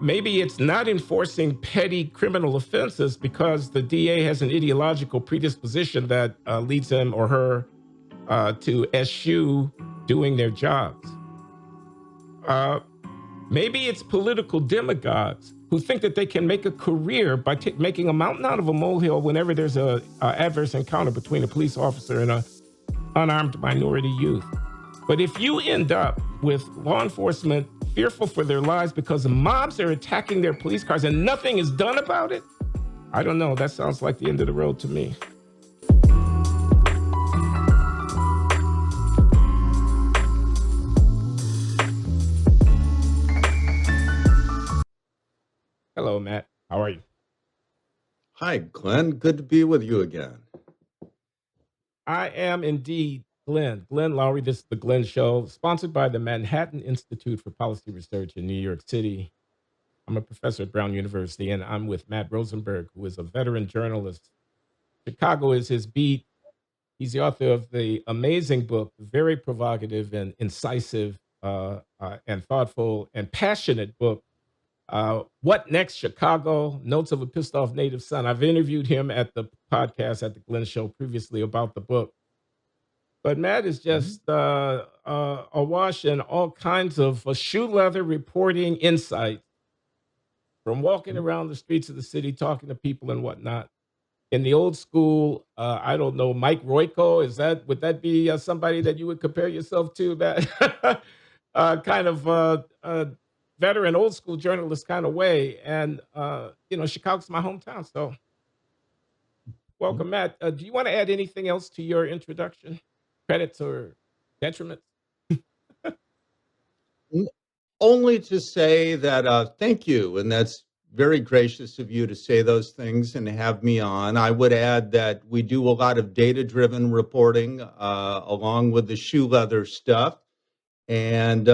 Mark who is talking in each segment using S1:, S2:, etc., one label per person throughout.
S1: maybe it's not enforcing petty criminal offenses because the DA has an ideological predisposition that leads him or her to eschew doing their jobs. Uh, Maybe it's political demagogues who think that they can make a career by making a mountain out of a molehill whenever there's a adverse encounter between a police officer and an unarmed minority youth. But if you end up with law enforcement fearful for their lives because mobs are attacking their police cars and nothing is done about it, I don't know. That sounds like the end of the road to me. Hello, Matt. How are you?
S2: Hi, Glenn. Good to be with you again.
S1: I am indeed Glenn Loury. This is the Glenn Show, sponsored by the Manhattan Institute for Policy Research in New York City. I'm a professor at Brown University, and I'm with Matt Rosenberg, who is a veteran journalist. Chicago is his beat. He's the author of the amazing book, very provocative and incisive and thoughtful and passionate book, What Next, Chicago? Notes of a Pissed Off Native Son. I've interviewed him at the podcast at the Glenn Show previously about the book. But Matt is just awash in all kinds of shoe leather reporting insight from walking around the streets of the city, talking to people and whatnot. In the old school, I don't know, Mike Royko, would that be somebody that you would compare yourself to, Matt? Kind of veteran, old school journalist kind of way. And, Chicago's my hometown. So welcome, Matt. Do you want to add anything else to your introduction? Credits or detriments?
S2: Only to say that thank you, and that's very gracious of you to say those things and have me on. I would add that we do a lot of data-driven reporting along with the shoe leather stuff, and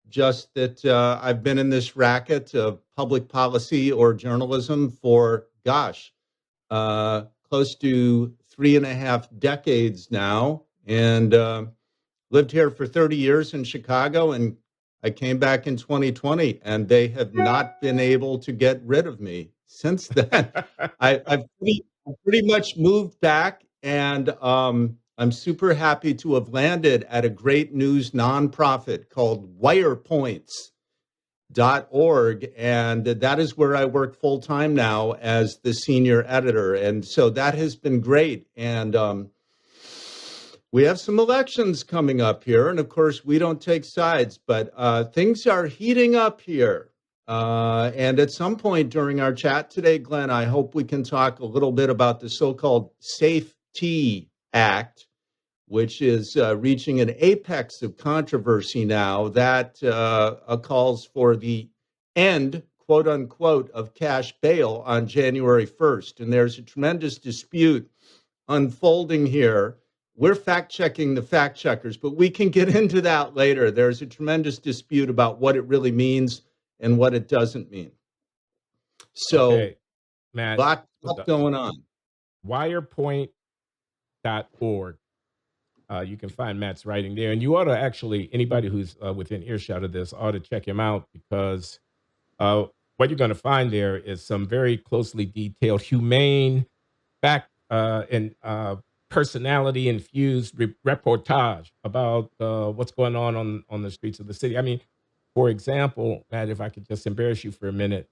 S2: just that I've been in this racket of public policy or journalism for, close to 3.5 decades now, and lived here for 30 years in Chicago, and I came back in 2020, and they have not been able to get rid of me since then. I've pretty much moved back, and I'm super happy to have landed at a great news nonprofit called Wirepoints.org, and that is where I work full-time now as the senior editor, and so that has been great. And we have some elections coming up here, and of course, we don't take sides, but things are heating up here. And at some point during our chat today, Glenn, I hope we can talk a little bit about the so-called Safety Act, which is reaching an apex of controversy now that calls for the end, quote unquote, of cash bail on January 1st. And there's a tremendous dispute unfolding here. We're fact-checking the fact-checkers, but we can get into that later. There's a tremendous dispute about what it really means and what it doesn't mean. So,
S1: okay, Matt,
S2: lot going on.
S1: Wirepoint.org. You can find Matt's writing there. And you ought to actually, anybody who's within earshot of this ought to check him out, because what you're going to find there is some very closely detailed, humane, fact and personality infused reportage about what's going on the streets of the city. I mean, for example, Matt, if I could just embarrass you for a minute,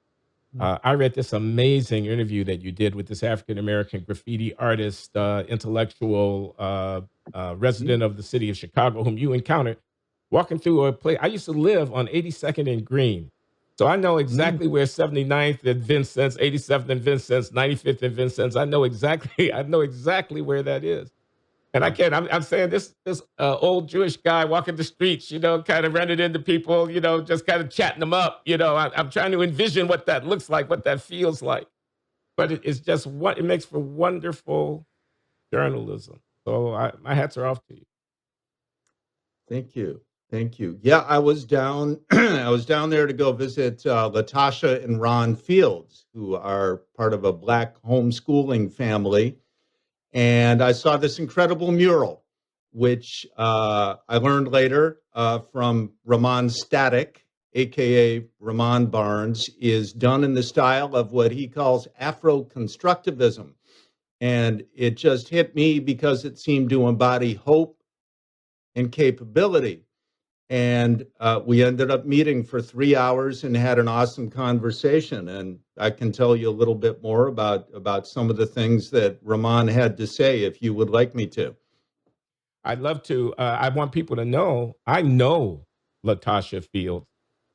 S1: I read this amazing interview that you did with this African-American graffiti artist, intellectual, resident of the city of Chicago, whom you encountered walking through a place. I used to live on 82nd and Green. So I know exactly where 79th and Vincennes, 87th and Vincennes, 95th and Vincennes. I know exactly where that is. And I'm saying this old Jewish guy walking the streets, kind of running into people, just kind of chatting them up. I'm trying to envision what that looks like, what that feels like. But it's just it makes for wonderful journalism. So my hats are off to you.
S2: Thank you. Thank you. Yeah, I was down I was down there to go visit Latasha and Ron Fields, who are part of a Black homeschooling family. And I saw this incredible mural, which I learned later from Rahmaan Statik aka Rahmaan Barnes, is done in the style of what he calls Afro-constructivism. And it just hit me because it seemed to embody hope and capability. And we ended up meeting for 3 hours and had an awesome conversation. And I can tell you a little bit more about some of the things that Rahmaan had to say if you would like me to.
S1: I'd love to. I want people to know I know Latasha Fields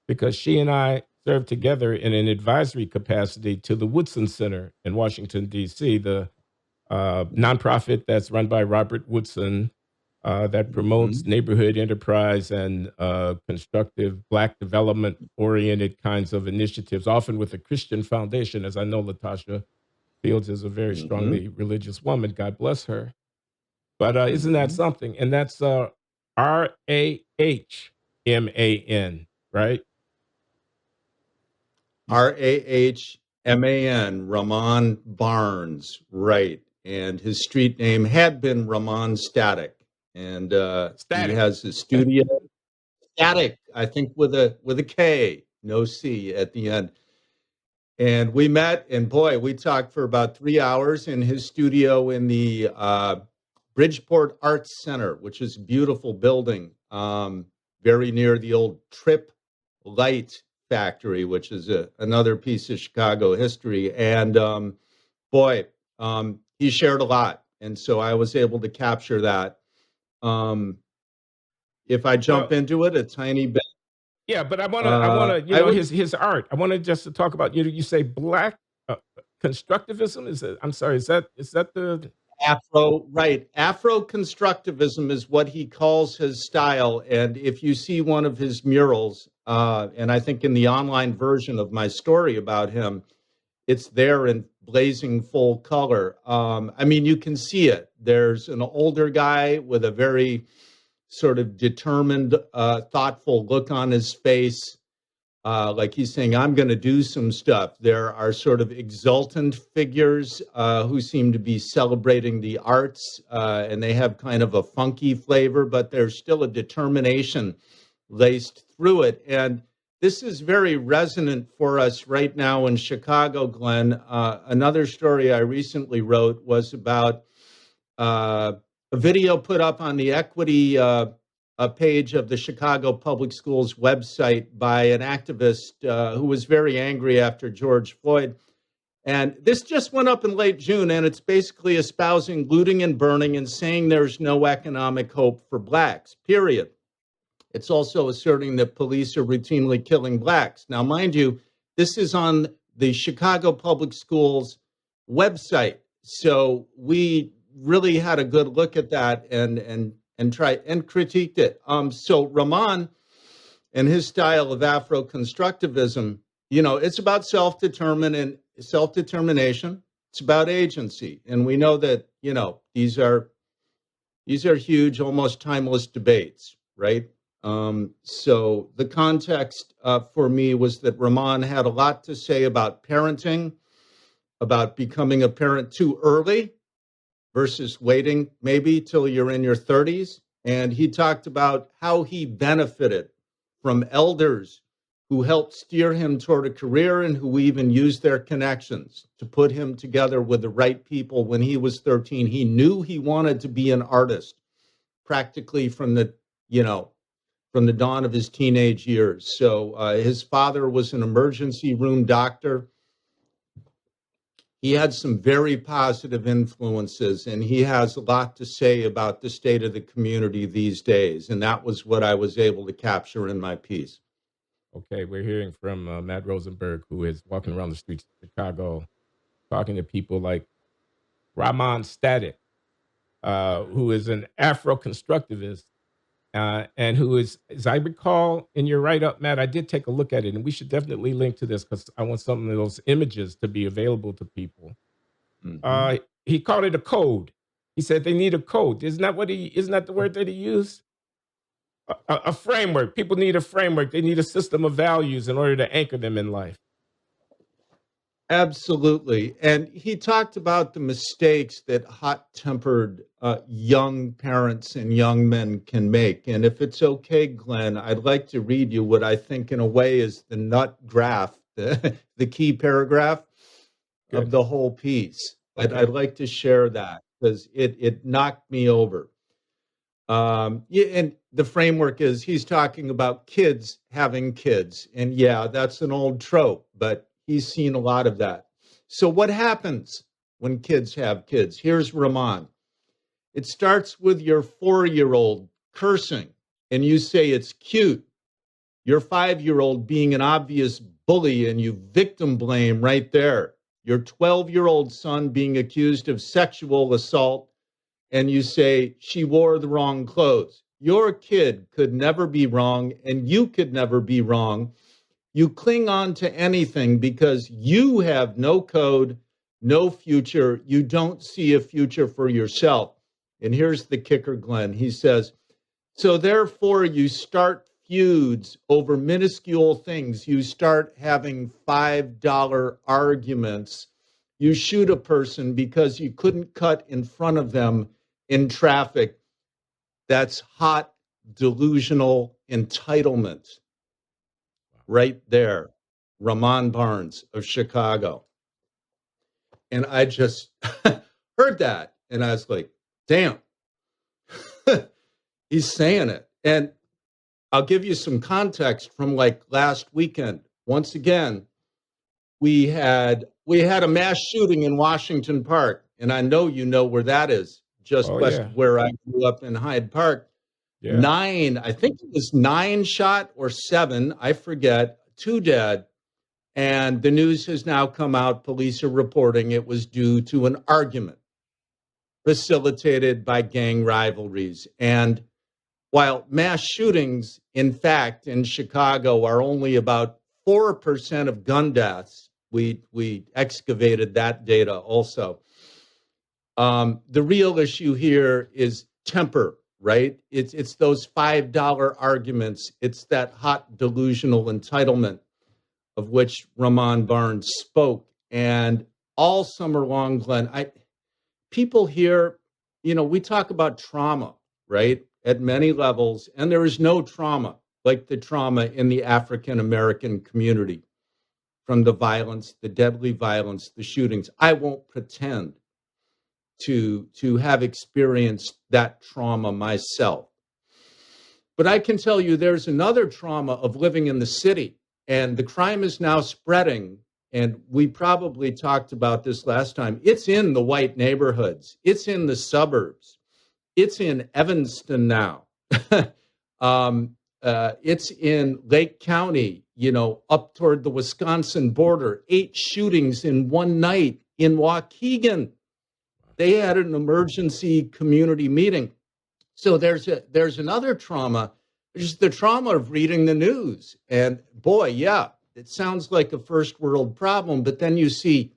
S1: because she and I served together in an advisory capacity to the Woodson Center in Washington, D.C., the nonprofit that's run by Robert Woodson that promotes
S2: Mm-hmm.
S1: neighborhood enterprise and constructive Black development oriented kinds of initiatives, often with a Christian foundation, as I know Latasha Fields is a very
S2: Mm-hmm.
S1: strongly religious woman. God bless her. But isn't that
S2: Mm-hmm.
S1: something? And that's Rahman, right? You s-
S2: Rahman, Rahmaan Barnes, right. And his street name had been Rahmaan Statik. And he
S1: Static.
S2: has his studio, Static, I think with a K, no C at the end. And we met, and boy, we talked for about 3 hours in his studio in the Bridgeport Arts Center, which is a beautiful building, very near the old Trip Light Factory, which is another piece of Chicago history. And boy, he shared a lot. And so I was able to capture that. Um, if I jump
S1: Well,
S2: into it a tiny bit,
S1: yeah, but I wanna,
S2: I would
S1: his art. I wanna just to talk about, you say Black constructivism. Is it? I'm sorry. Is that the?
S2: Afro constructivism is what he calls his style. And if you see one of his murals, and I think in the online version of my story about him, it's there in blazing full color. I mean, you can see it. There's an older guy with a very sort of determined, thoughtful look on his face, like he's saying, I'm going to do some stuff. There are sort of exultant figures who seem to be celebrating the arts, and they have kind of a funky flavor, but there's still a determination laced through it. And this is very resonant for us right now in Chicago, Glenn. Another story I recently wrote was about a video put up on the equity a page of the Chicago Public Schools website by an activist who was very angry after George Floyd. And this just went up in late June, and it's basically espousing looting and burning and saying there's no economic hope for Blacks, period. It's also asserting that police are routinely killing Blacks. Now, mind you, this is on the Chicago Public Schools website. So we really had a good look at that and try and critiqued it. So Rahmaan and his style of Afro constructivism, it's about self determination. It's about agency, and we know that these are huge, almost timeless debates, right? So the context for me was that Rahmaan had a lot to say about parenting, about becoming a parent too early versus waiting maybe till you're in your 30s. And he talked about how he benefited from elders who helped steer him toward a career and who even used their connections to put him together with the right people when he was 13. He knew he wanted to be an artist practically from the dawn of his teenage years. So his father was an emergency room doctor. He had some very positive influences, and he has a lot to say about the state of the community these days. And that was what I was able to capture in my piece.
S1: Okay, we're hearing from Matt Rosenberg, who is walking around the streets of Chicago, talking to people like Rahmaan Statik, who is an Afro constructivist, and who is, as I recall in your write up, Matt, I did take a look at it, and we should definitely link to this because I want some of those images to be available to people.
S2: Mm-hmm.
S1: He called it a code. He said they need a code. Isn't that the word that he used? A framework. People need a framework. They need a system of values in order to anchor them in life.
S2: Absolutely. And he talked about the mistakes that hot-tempered young parents and young men can make. And if it's okay, Glenn, I'd like to read you what I think in a way is the nut graph, the key paragraph of
S1: Good.
S2: the whole piece. I'd
S1: Okay.
S2: like to share that because it knocked me over. Yeah, and the framework is he's talking about kids having kids. And yeah, that's an old trope, but he's seen a lot of that. So, what happens when kids have kids? Here's Rahmaan. It starts with your 4-year old cursing, and you say it's cute. Your 5-year old being an obvious bully, and you victim blame right there. Your 12-year old son being accused of sexual assault, and you say she wore the wrong clothes. Your kid could never be wrong, and you could never be wrong. You cling on to anything because you have no code, no future. You don't see a future for yourself. And here's the kicker, Glenn. He says, so therefore you start feuds over minuscule things. You start having $5 arguments. You shoot a person because you couldn't cut in front of them in traffic. That's hot, delusional entitlement right there. Rahmaan Barnes of Chicago. And I just heard that. And I was like, damn, he's saying it. And I'll give you some context from like last weekend. Once again, we had a mass shooting in Washington Park. And I know you know where that is, just
S1: Oh
S2: west
S1: yeah.
S2: of where I grew up in Hyde Park.
S1: Yeah.
S2: 9, I think it was 9 shot or 7, I forget, 2 dead. And the news has now come out, police are reporting it was due to an argument facilitated by gang rivalries. And while mass shootings, in fact, in Chicago are only about 4% of gun deaths, we excavated that data also. The real issue here is temper, right? It's those $5 arguments. It's that hot delusional entitlement of which Rahmaan Barnes spoke. And all summer long, Glenn, people here, we talk about trauma, right? At many levels, and there is no trauma like the trauma in the African American community from the violence, the deadly violence, the shootings. I won't pretend to have experienced that trauma myself. But I can tell you there's another trauma of living in the city, and the crime is now spreading. And we probably talked about this last time. It's in the white neighborhoods. It's in the suburbs. It's in Evanston now. It's in Lake County, up toward the Wisconsin border. 8 shootings in one night in Waukegan. They had an emergency community meeting. So there's another trauma, which is the trauma of reading the news. And boy, yeah, it sounds like a first world problem, but then you see,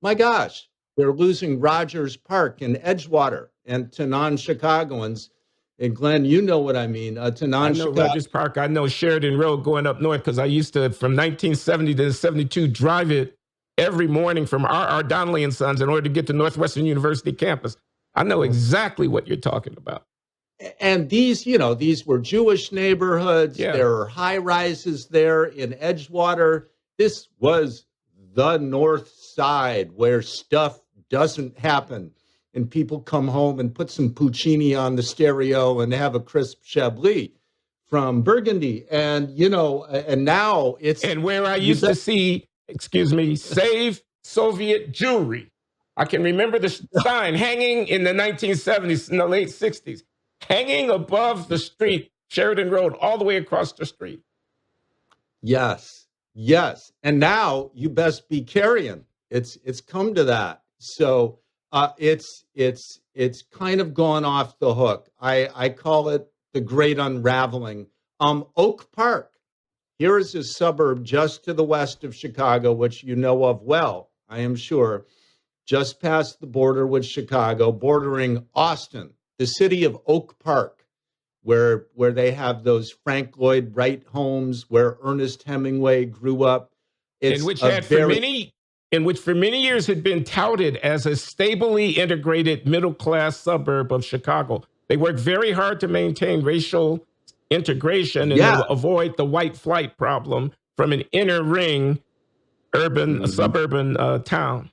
S2: my gosh, they're losing Rogers Park in Edgewater, and to non-Chicagoans, and Glenn, you know what I mean, to
S1: I know
S2: non-Chicago.
S1: Rogers Park. I know Sheridan Road going up north because I used to, from 1970 to 72, drive it every morning from R.R. Donnelly and Sons in order to get to Northwestern University campus. I know exactly what you're talking about.
S2: And these were Jewish neighborhoods.
S1: Yeah.
S2: There are high rises there in Edgewater. This was the North Side where stuff doesn't happen. And people come home and put some Puccini on the stereo and have a crisp Chablis from Burgundy. And, and now it's.
S1: And where I used to see, save Soviet Jewry. I can remember the sign hanging in the 1970s, in the late 60s, hanging above the street, Sheridan Road, all the way across the street.
S2: Yes. And now you best be carrying. It's come to that. So it's kind of gone off the hook. I call it the great unraveling. Oak Park. Here is a suburb just to the west of Chicago, which you know of well, I am sure, just past the border with Chicago, bordering Austin, the city of Oak Park, where they have those Frank Lloyd Wright homes, where Ernest Hemingway grew up.
S1: And which had for many and which for many years had been touted as a stably integrated middle-class suburb of Chicago. They worked very hard to maintain racial integration and
S2: Yeah.
S1: to avoid the white flight problem from an inner ring suburban town.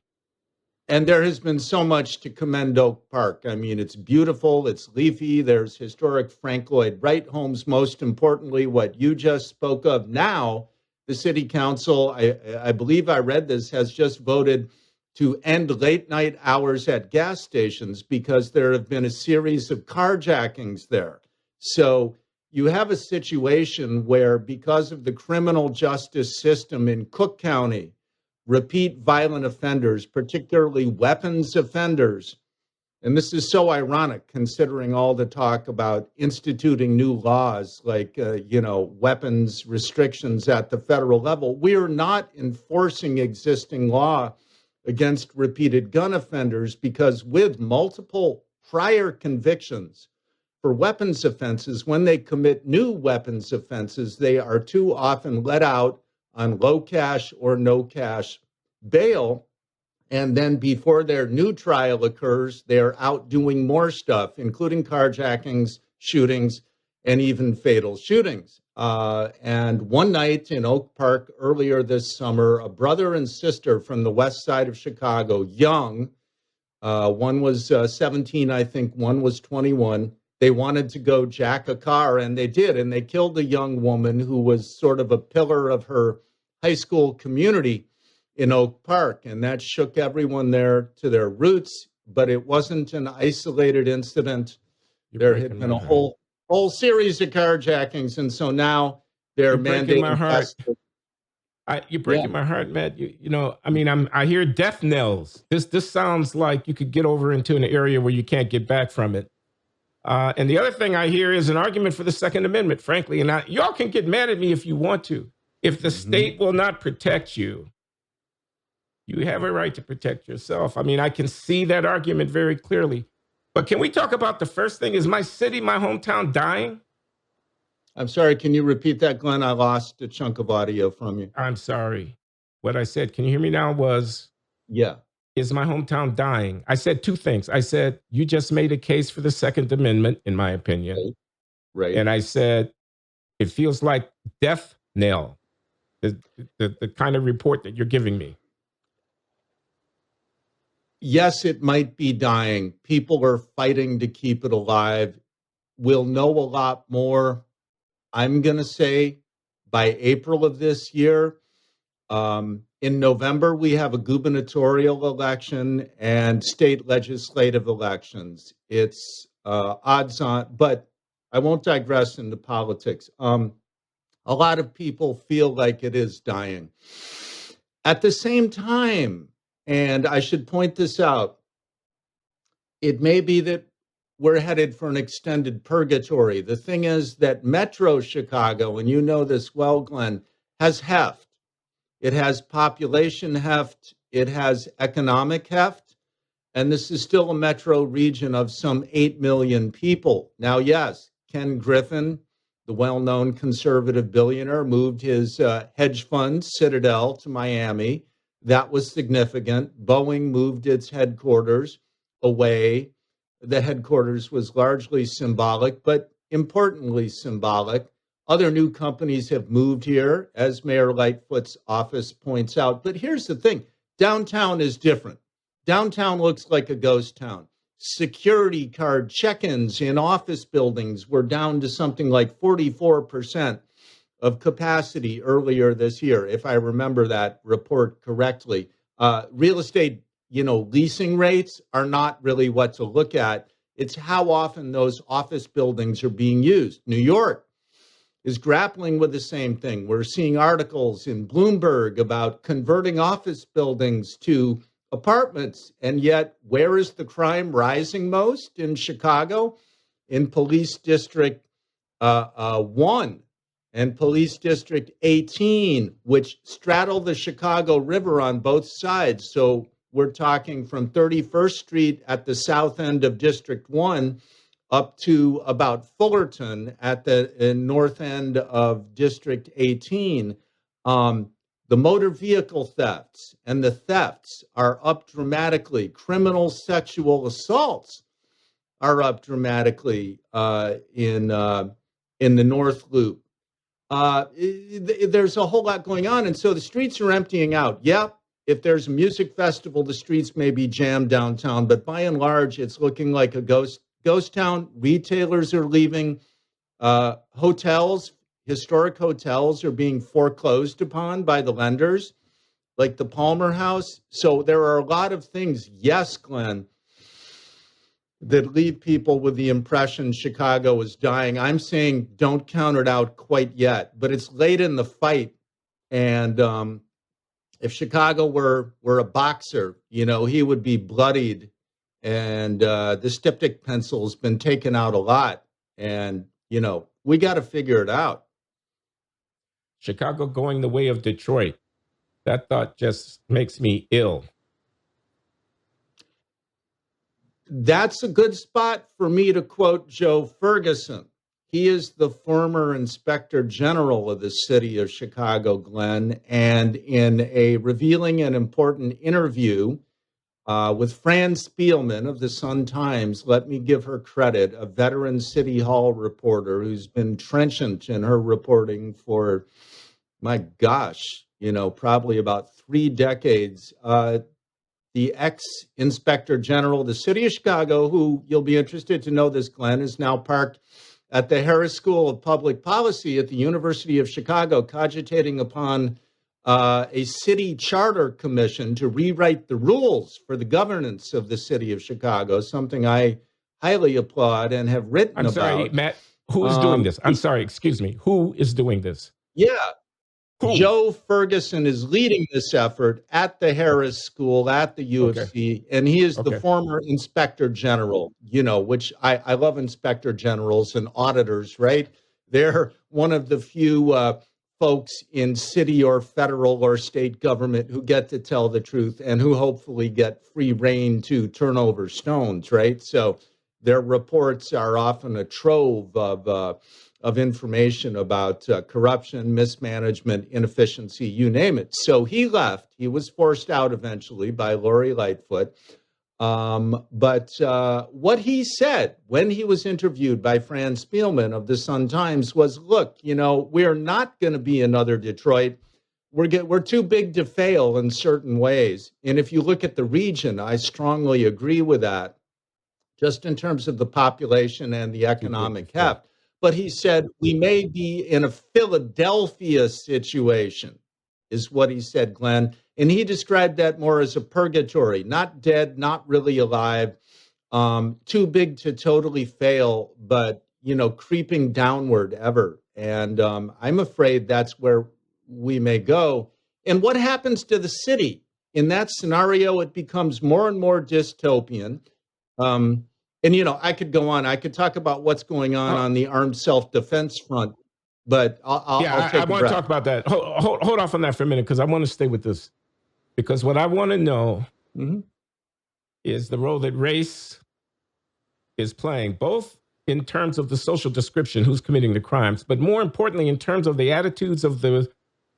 S2: And there has been so much to commend Oak Park. I mean, it's beautiful, it's leafy, there's historic Frank Lloyd Wright homes. Most importantly, what you just spoke of now, the city council, I believe I read this, has just voted to end late night hours at gas stations because there have been a series of carjackings there. So you have a situation where, because of the criminal justice system in Cook County, repeat violent offenders, particularly weapons offenders, and this is so ironic considering all the talk about instituting new laws like, weapons restrictions at the federal level. We are not enforcing existing law against repeated gun offenders because with multiple prior convictions for weapons offenses, when they commit new weapons offenses, they are too often let out on low cash or no cash bail. And then before their new trial occurs, they're out doing more stuff, including carjackings, shootings, and even fatal shootings. And one night in Oak Park earlier this summer, a brother and sister from the west side of Chicago, young, one was 17, I think, one was 21. They wanted to go jack a car, and they did. And they killed a young woman who was sort of a pillar of her high school community in Oak Park. And that shook everyone there to their roots. But it wasn't an isolated incident. There had been a whole series of carjackings. And so now they're mandating
S1: my heart. You're breaking my heart, Matt. I hear death knells. This sounds like you could get over into an area where you can't get back from it. And the other thing I hear is an argument for the Second Amendment, frankly. And y'all can get mad at me if you want to. If the state will not protect you, you have a right to protect yourself. I mean, I can see that argument very clearly. But can we talk about the first thing? Is my city, my hometown, dying?
S2: I'm sorry, can you repeat that, Glenn? I lost a chunk of audio from you.
S1: I'm sorry. What I said, can you hear me now, was,
S2: yeah,
S1: is my hometown dying? I said two things. I said, you just made a case for the Second Amendment, in my opinion.
S2: Right.
S1: And I said, it feels like death knell, the kind of report that you're giving me.
S2: Yes, it might be dying. People are fighting to keep it alive. We'll know a lot more, I'm going to say, by April of this year. In November, we have a gubernatorial election and state legislative elections. It's odds on, but I won't digress into politics. A lot of people feel like it is dying. At the same time, and I should point this out, it may be that we're headed for an extended purgatory. The thing is that Metro Chicago, and you know this well, Glenn, has heft. It has population heft. It has economic heft. And this is still a metro region of some 8 million people. Now, yes, Ken Griffin, the well-known conservative billionaire, moved his hedge fund, Citadel, to Miami. That was significant. Boeing moved its headquarters away. The headquarters was largely symbolic, but importantly symbolic. Other new companies have moved here, as Mayor Lightfoot's office points out. But here's the thing. Downtown is different. Downtown looks like a ghost town. Security card check-ins in office buildings were down to something like 44% of capacity earlier this year, if I remember that report correctly. Real estate, leasing rates are not really what to look at. It's how often those office buildings are being used. New York is grappling with the same thing. We're seeing articles in Bloomberg about converting office buildings to apartments. And yet, where is the crime rising most? In Chicago, in Police District 1 and Police District 18, which straddle the Chicago River on both sides. So we're talking from 31st Street at the south end of District 1 up to about Fullerton at the north end of District 18. The The motor vehicle thefts and the thefts are up dramatically. Criminal sexual assaults are up dramatically in the North Loop. There's a whole lot going on, and so the streets are emptying out. Yep, if there's a music festival, the streets may be jammed downtown, but by and large, it's looking like a ghost town. Retailers are leaving. Hotels, historic hotels, are being foreclosed upon by the lenders, like the Palmer House. So there are a lot of things, yes, Glenn, that leave people with the impression Chicago is dying. I'm saying don't count it out quite yet, but it's late in the fight. And if Chicago were a boxer, he would be bloodied. And the styptic pencil's been taken out a lot. And, we got to figure it out.
S1: Chicago going the way of Detroit. That thought just makes me ill.
S2: That's a good spot for me to quote Joe Ferguson. He is the former Inspector General of the city of Chicago, Glenn, and in a revealing and important interview with Fran Spielman of the Sun-Times, let me give her credit, a veteran City Hall reporter who's been trenchant in her reporting for, my gosh, probably about 3 decades. The ex-Inspector General of the city of Chicago, who you'll be interested to know this, Glenn, is now parked at the Harris School of Public Policy at the University of Chicago, cogitating upon a city charter commission to rewrite the rules for the governance of the city of Chicago, something I highly applaud and have written about.
S1: I'm sorry, Matt, who is doing this? I'm sorry, excuse me. Who is doing this?
S2: Yeah. Joe Ferguson is leading this effort at the Harris School, at the U of C, and he is the former Inspector General, which I love Inspector Generals and auditors, right? They're one of the few folks in city or federal or state government who get to tell the truth and who hopefully get free rein to turn over stones, right? So their reports are often a trove of information about corruption, mismanagement, inefficiency, you name it. So he left. He was forced out eventually by Loury Lightfoot. But what he said when he was interviewed by Fran Spielman of the Sun-Times was, look, we're not going to be another Detroit. We're too big to fail in certain ways. And if you look at the region, I strongly agree with that, just in terms of the population and the economic heft. But he said, we may be in a Philadelphia situation, is what he said, Glenn. And he described that more as a purgatory, not dead, not really alive, too big to totally fail, but, creeping downward ever. And I'm afraid that's where we may go. And what happens to the city? In that scenario, it becomes more and more dystopian. And, I could go on. I could talk about what's going on the armed self-defense front, but I'll take
S1: I want to talk about that. Hold off on that for a minute, because I want to stay with this. Because what I want to know is the role that race is playing, both in terms of the social description, who's committing the crimes, but more importantly, in terms of the attitudes of the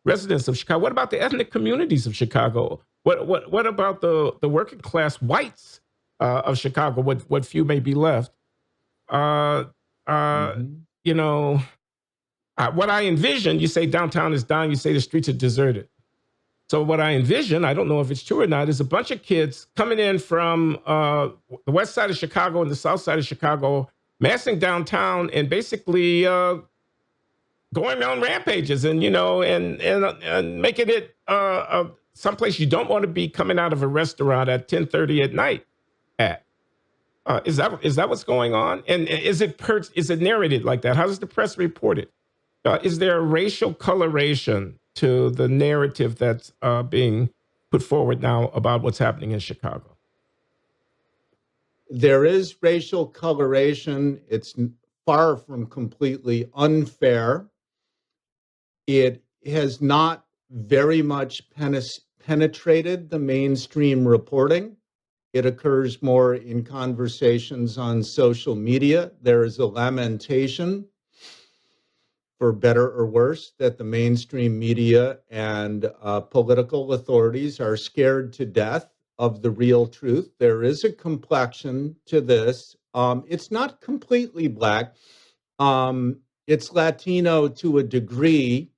S1: residents of Chicago. What about the ethnic communities of Chicago? What about the working class whites of Chicago? What few may be left? What I envision, you say downtown is dying, you say the streets are deserted. So what I envision, I don't know if it's true or not, is a bunch of kids coming in from the west side of Chicago and the south side of Chicago, massing downtown and basically going on rampages and, and making it someplace you don't want to be coming out of a restaurant at 10:30 at night at. Is that what's going on? And is it narrated like that? How does the press report it? Is there a racial coloration to the narrative that's being put forward now about what's happening in Chicago?
S2: There is racial coloration. It's far from completely unfair. It has not very much penetrated the mainstream reporting. It occurs more in conversations on social media. There is a lamentation for better or worse, that the mainstream media and political authorities are scared to death of the real truth. There is a complexion to this. It's not completely Black. It's Latino to a degree.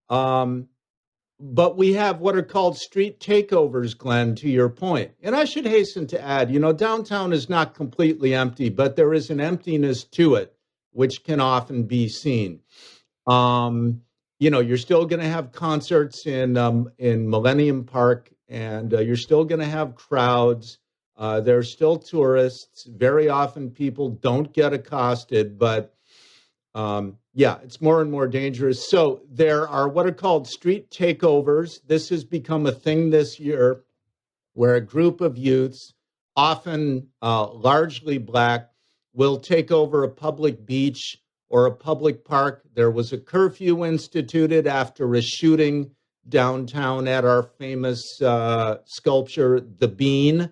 S2: But we have what are called street takeovers, Glenn, to your point. And I should hasten to add, downtown is not completely empty, but there is an emptiness to it, which can often be seen. You're still going to have concerts in Millennium Park, and you're still going to have crowds. There are still tourists. Very often people don't get accosted, but it's more and more dangerous. So there are what are called street takeovers. This has become a thing this year where a group of youths, often largely Black, will take over a public beach or a public park. There was a curfew instituted after a shooting downtown at our famous sculpture, The Bean,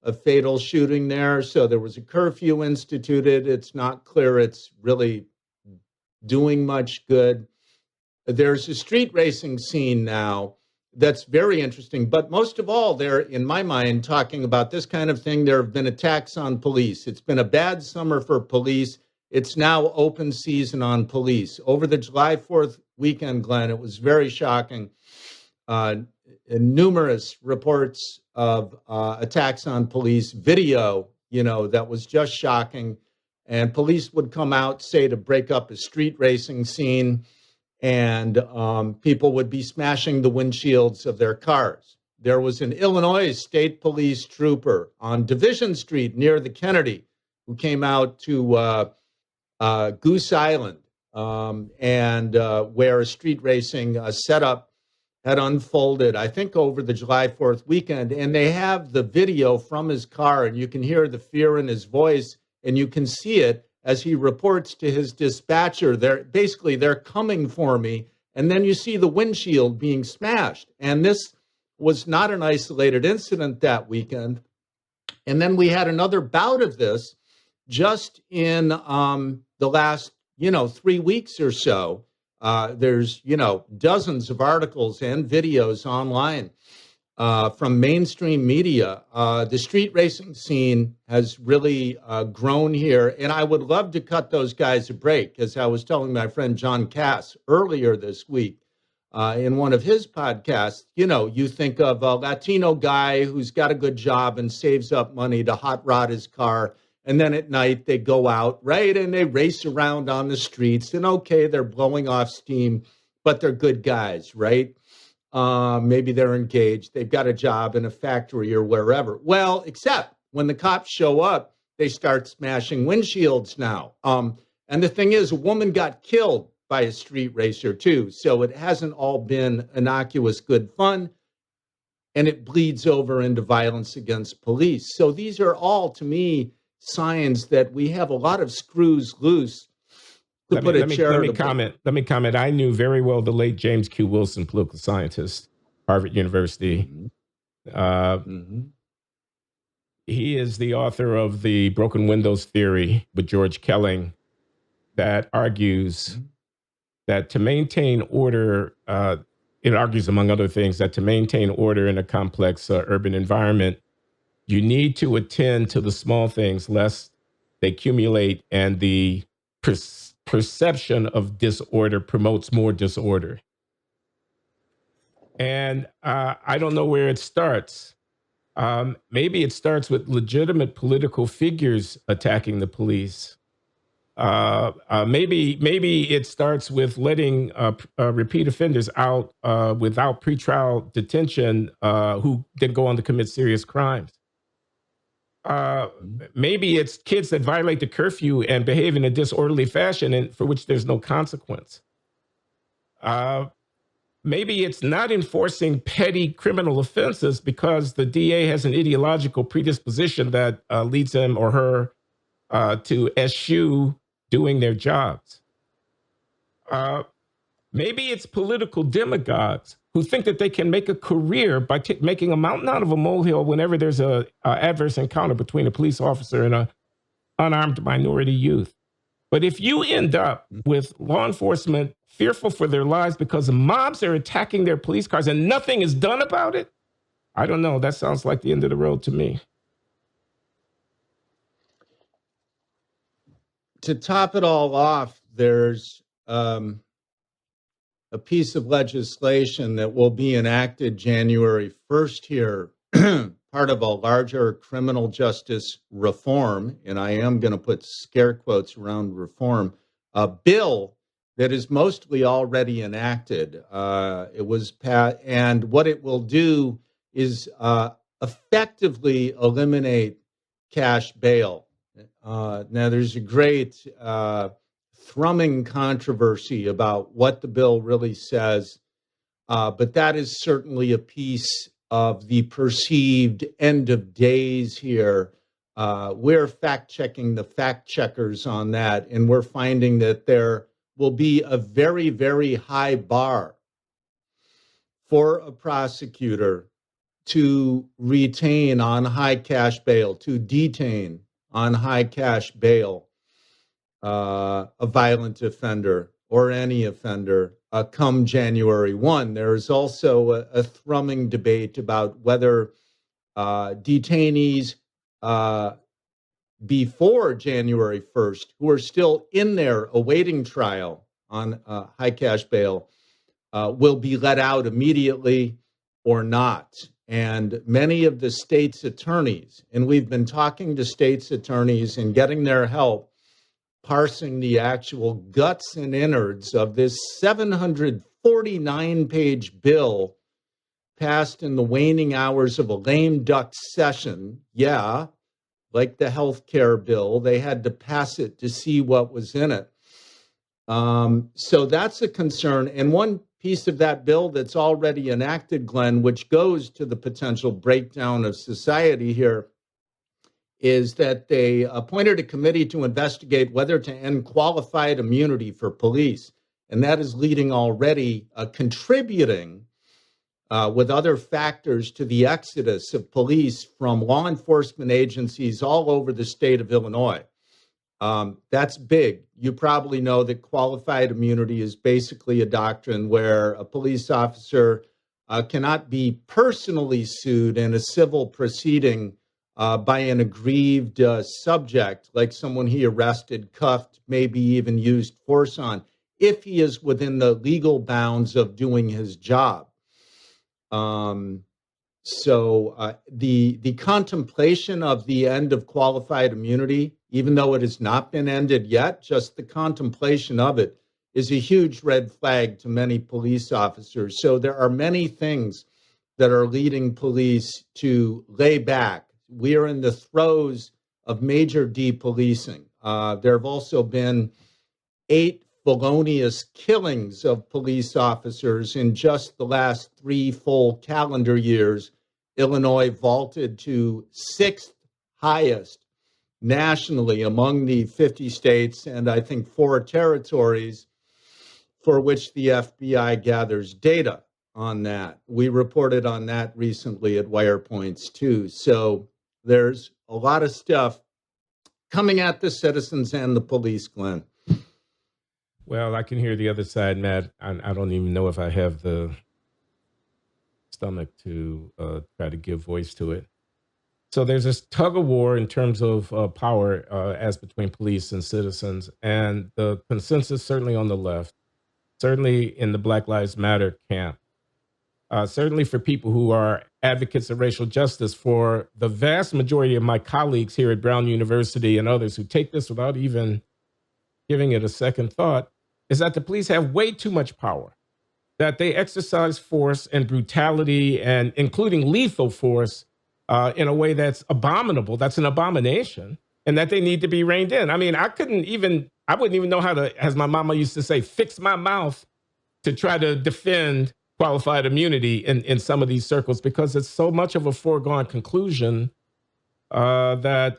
S2: a fatal shooting there. So there was a curfew instituted. It's not clear it's really doing much good. There's a street racing scene now that's very interesting. But most of all, they're, in my mind, talking about this kind of thing. There have been attacks on police. It's been a bad summer for police. It's now open season on police. Over the July 4th weekend, Glenn, it was very shocking. Numerous reports of attacks on police, video, that was just shocking. And police would come out, say, to break up a street racing scene, and people would be smashing the windshields of their cars. There was an Illinois state police trooper on Division Street near the Kennedy who came out to Goose Island and where a street racing setup had unfolded, I think, over the July 4th weekend. And they have the video from his car, and you can hear the fear in his voice, and you can see it as he reports to his dispatcher. They're coming for me. And then you see the windshield being smashed. And this was not an isolated incident that weekend. And then we had another bout of this just in the last, 3 weeks or so. There's, dozens of articles and videos online from mainstream media. The street racing scene has really grown here. And I would love to cut those guys a break, as I was telling my friend John Cass earlier this week in one of his podcasts. You think of a Latino guy who's got a good job and saves up money to hot rod his car. And then at night they go out, right? And they race around on the streets. And okay, they're blowing off steam, but they're good guys, right? Maybe they're engaged. They've got a job in a factory or wherever. Well, except when the cops show up, they start smashing windshields now. And the thing is, a woman got killed by a street racer too. So it hasn't all been innocuous good fun. And it bleeds over into violence against police. So these are all, to me, signs that we have a lot of screws loose. Let me
S1: comment. I knew very well the late James Q. Wilson, political scientist, Harvard University. He is the author of the broken windows theory with George Kelling that argues that to maintain order, it argues, among other things, that to maintain order in a complex urban environment, you need to attend to the small things lest they accumulate, and the perception of disorder promotes more disorder. And I don't know where it starts. Maybe it starts with legitimate political figures attacking the police. Maybe it starts with letting repeat offenders out without pretrial detention who then go on to commit serious crimes. Maybe it's kids that violate the curfew and behave in a disorderly fashion and for which there's no consequence. Maybe it's not enforcing petty criminal offenses because the DA has an ideological predisposition that leads him or her to eschew doing their jobs. Maybe it's political demagogues who think that they can make a career by making a mountain out of a molehill whenever there's a adverse encounter between a police officer and an unarmed minority youth. But if you end up with law enforcement fearful for their lives because the mobs are attacking their police cars and nothing is done about it? I don't know. That sounds like the end of the road to me.
S2: To top it all off, there's a piece of legislation that will be enacted January 1st here, part of a larger criminal justice reform, and I am going to put scare quotes around reform, a bill that is mostly already enacted. It was passed, and what it will do is effectively eliminate cash bail. Now, there's a great thrumming controversy about what the bill really says, but that is certainly a piece of the perceived end of days here. We're fact-checking the fact-checkers on that, and we're finding that there will be a very, very high bar for a prosecutor to retain on high cash bail, to detain on high cash bail a violent offender or any offender come January 1. There is also a thrumming debate about whether detainees before January 1st, who are still in there awaiting trial on high cash bail, will be let out immediately or not. And many of the state's attorneys, and we've been talking to state's attorneys and getting their help parsing the actual guts and innards of this 749-page bill passed in the waning hours of a lame duck session. Yeah, like the health care bill, they had to pass it to see what was in it. So that's a concern. And one piece of that bill that's already enacted, Glenn, which goes to the potential breakdown of society here, is that they appointed a committee to investigate whether to end qualified immunity for police. And that is leading already, contributing with other factors to the exodus of police from law enforcement agencies all over the state of Illinois. That's big. You probably know that qualified immunity is basically a doctrine where a police officer cannot be personally sued in a civil proceeding by an aggrieved subject, like someone he arrested, cuffed, maybe even used force on, if he is within the legal bounds of doing his job. So the contemplation of the end of qualified immunity, even though it has not been ended yet, just the contemplation of it is a huge red flag to many police officers. So there are many things that are leading police to lay back. We are in the throes of major depolicing. There have also been 8 felonious killings of police officers in just the last 3 full calendar years. Illinois vaulted to 6th highest nationally among the 50 states and I think 4 territories for which the FBI gathers data on that. We reported on that recently at Wirepoints too. So there's a lot of stuff coming at the citizens and the police, Glenn.
S1: Well, I can hear the other side, Matt. I don't even know if I have the stomach to try to give voice to it. So there's this tug of war in terms of power as between police and citizens. And the consensus, certainly on the left, certainly in the Black Lives Matter camp, certainly for people who are advocates of racial justice, for the vast majority of my colleagues here at Brown University and others who take this without even giving it a second thought, is that the police have way too much power, that they exercise force and brutality and including lethal force in a way that's abominable, that's an abomination, and that they need to be reined in. I mean, I wouldn't even know how to, as my mama used to say, fix my mouth to try to defend qualified immunity in some of these circles, because it's so much of a foregone conclusion that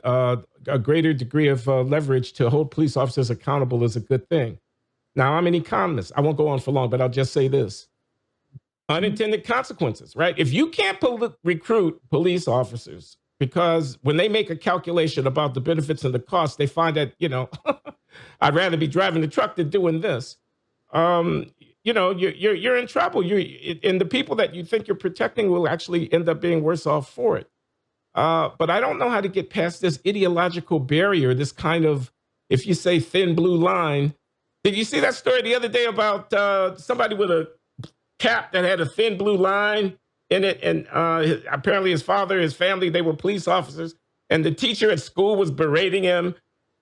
S1: a greater degree of leverage to hold police officers accountable is a good thing. Now, I'm an economist. I won't go on for long, but I'll just say this. Unintended consequences, right? If you can't recruit police officers because when they make a calculation about the benefits and the costs, they find that, I'd rather be driving the truck than doing this. um, you're in trouble. And the people that you think you're protecting will actually end up being worse off for it. But I don't know how to get past this ideological barrier, this kind of, if you say thin blue line. Did you see that story the other day about somebody with a cap that had a thin blue line in it? And apparently his father, his family, they were police officers. And the teacher at school was berating him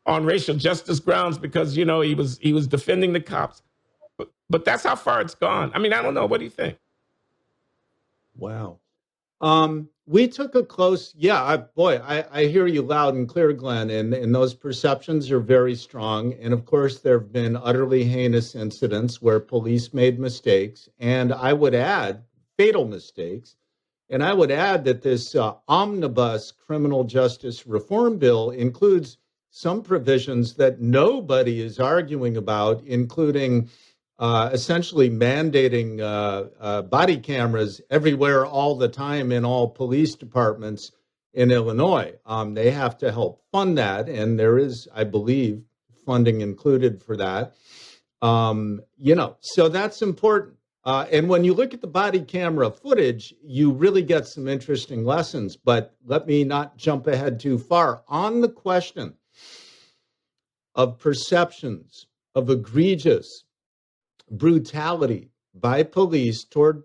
S1: on racial justice grounds because, he was defending the cops. But that's how far it's gone. I mean, I don't know. What do you think?
S2: Wow. We took a close, yeah, I hear you loud and clear, Glenn, and those perceptions are very strong. And of course, there have been utterly heinous incidents where police made mistakes, and I would add fatal mistakes. And I would add that this omnibus criminal justice reform bill includes some provisions that nobody is arguing about, including essentially mandating body cameras everywhere all the time in all police departments in Illinois. They have to help fund that, and there is, I believe, funding included for that. So that's important. And when you look at the body camera footage, you really get some interesting lessons. But let me not jump ahead too far. On the question of perceptions of egregious brutality by police toward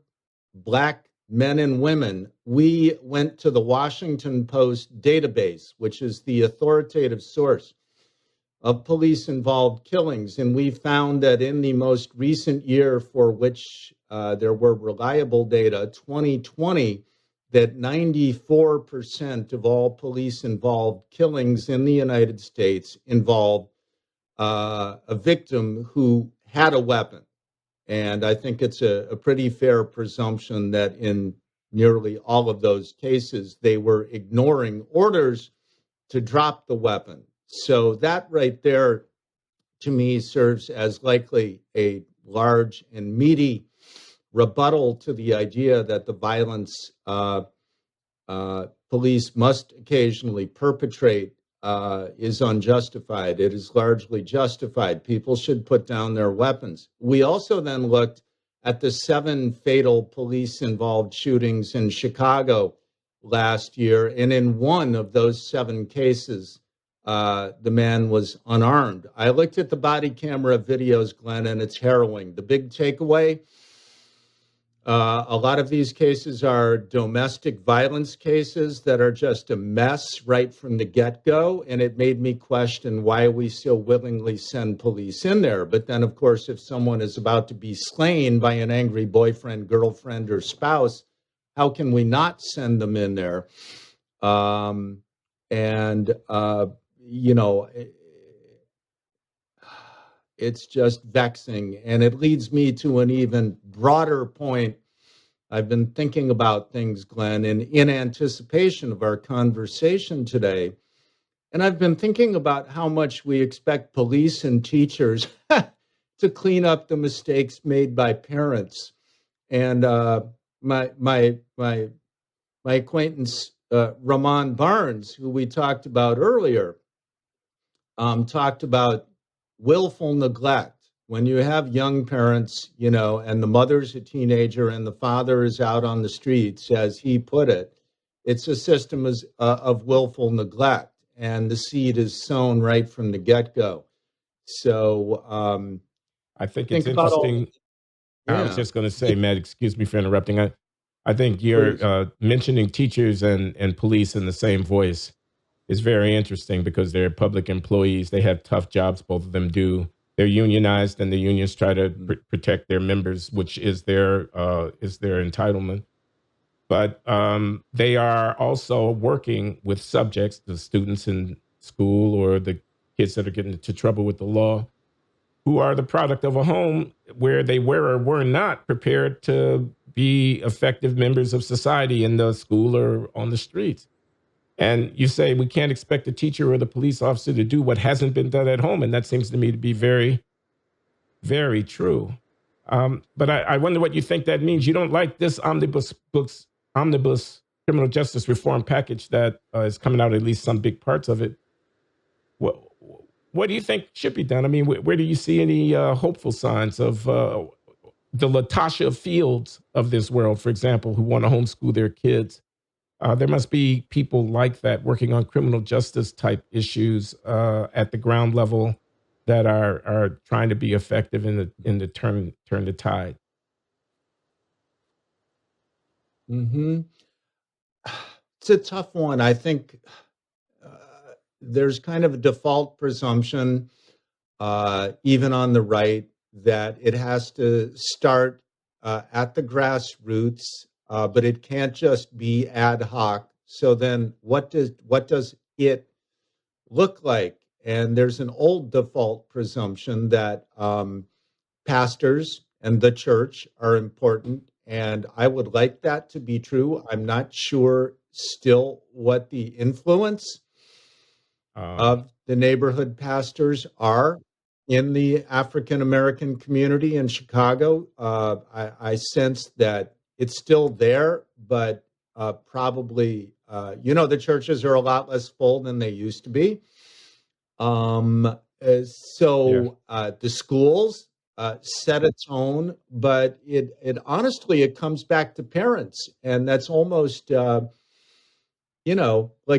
S2: Black men and women, we went to the Washington Post database, which is the authoritative source of police-involved killings. And we found that in the most recent year for which there were reliable data, 2020, that 94% of all police-involved killings in the United States involved a victim who had a weapon. And I think it's a pretty fair presumption that in nearly all of those cases, they were ignoring orders to drop the weapon. So that right there, to me, serves as likely a large and meaty rebuttal to the idea that the violence police must occasionally perpetrate is unjustified. It is largely justified. People should put down their weapons. We also then looked at the 7 fatal police-involved shootings in Chicago last year, and in one of those 7 cases, the man was unarmed. I looked at the body camera videos, Glenn, and it's harrowing. The big takeaway, a lot of these cases are domestic violence cases that are just a mess right from the get-go, and it made me question why we so willingly send police in there. But then, of course, if someone is about to be slain by an angry boyfriend, girlfriend, or spouse, how can we not send them in there? It's just vexing. And it leads me to an even broader point. I've been thinking about things, Glenn, in anticipation of our conversation today. And I've been thinking about how much we expect police and teachers to clean up the mistakes made by parents. And my acquaintance, Rahmaan Barnes, who we talked about earlier, talked about willful neglect. When you have young parents, and the mother's a teenager and the father is out on the streets, as he put it, it's a system of willful neglect, and the seed is sown right from the get-go. So
S1: I think it's interesting. I was just going to say, Matt, excuse me for interrupting. I think you're mentioning teachers and police in the same voice is very interesting because they're public employees. They have tough jobs. Both of them do. They're unionized, and the unions try to protect their members, which is their entitlement. But they are also working with subjects, the students in school or the kids that are getting into trouble with the law, who are the product of a home where they were or were not prepared to be effective members of society in the school or on the streets. And you say we can't expect the teacher or the police officer to do what hasn't been done at home. And that seems to me to be very, very true. But I wonder what you think that means. You don't like this omnibus criminal justice reform package that is coming out, at least some big parts of it. What do you think should be done? I mean, where do you see any hopeful signs of the Latasha Fields of this world, for example, who want to homeschool their kids? There must be people like that working on criminal justice type issues at the ground level that are trying to be effective in the turn the tide.
S2: Hmm. It's a tough one. I think uh, there's kind of a default presumption, even on the right, that it has to start at the grassroots, but it can't just be ad hoc. So then, what does it look like? And there's an old default presumption that pastors and the church are important. And I would like that to be true. I'm not sure still what the influence
S1: Um,
S2: of the neighborhood pastors are in the African American community in Chicago. I sense that it's still there, but probably, the churches are a lot less full than they used to be.
S1: yeah.
S2: The schools set a tone, but it honestly it comes back to parents, and that's almost like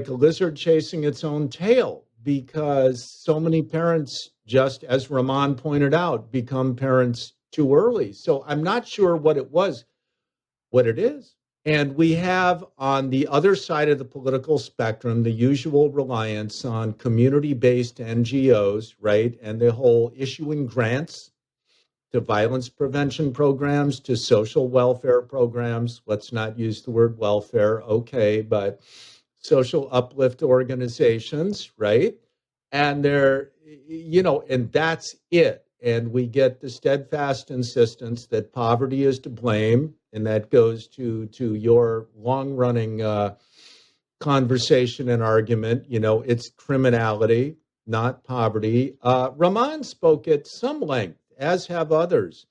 S2: a lizard chasing its own tail because so many parents, just as Rahmaan pointed out, become parents too early. So I'm not sure what it is. And we have on the other side of the political spectrum the usual reliance on community based NGOs, right? And the whole issuing grants to violence prevention programs, to social welfare programs. Let's not use the word welfare, okay, but social uplift organizations, right? And and that's it. And we get the steadfast insistence that poverty is to blame, and that goes to your long-running conversation and argument. It's criminality, not poverty. Rahmaan spoke at some length, as have others,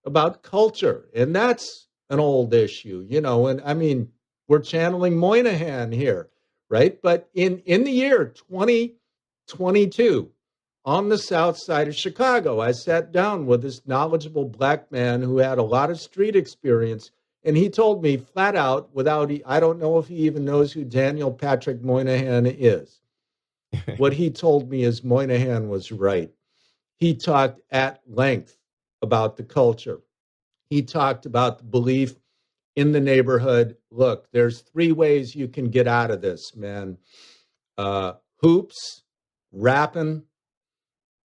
S2: about culture, and that's an old issue. And I mean, we're channeling Moynihan here, right? But in the year 2022, on the south side of Chicago, I sat down with this knowledgeable Black man who had a lot of street experience, and he told me flat out, I don't know if he even knows who Daniel Patrick Moynihan is. What he told me is Moynihan was right. He talked at length about the culture. He talked about the belief in the neighborhood. Look, there's three ways you can get out of this, man. Hoops, rapping,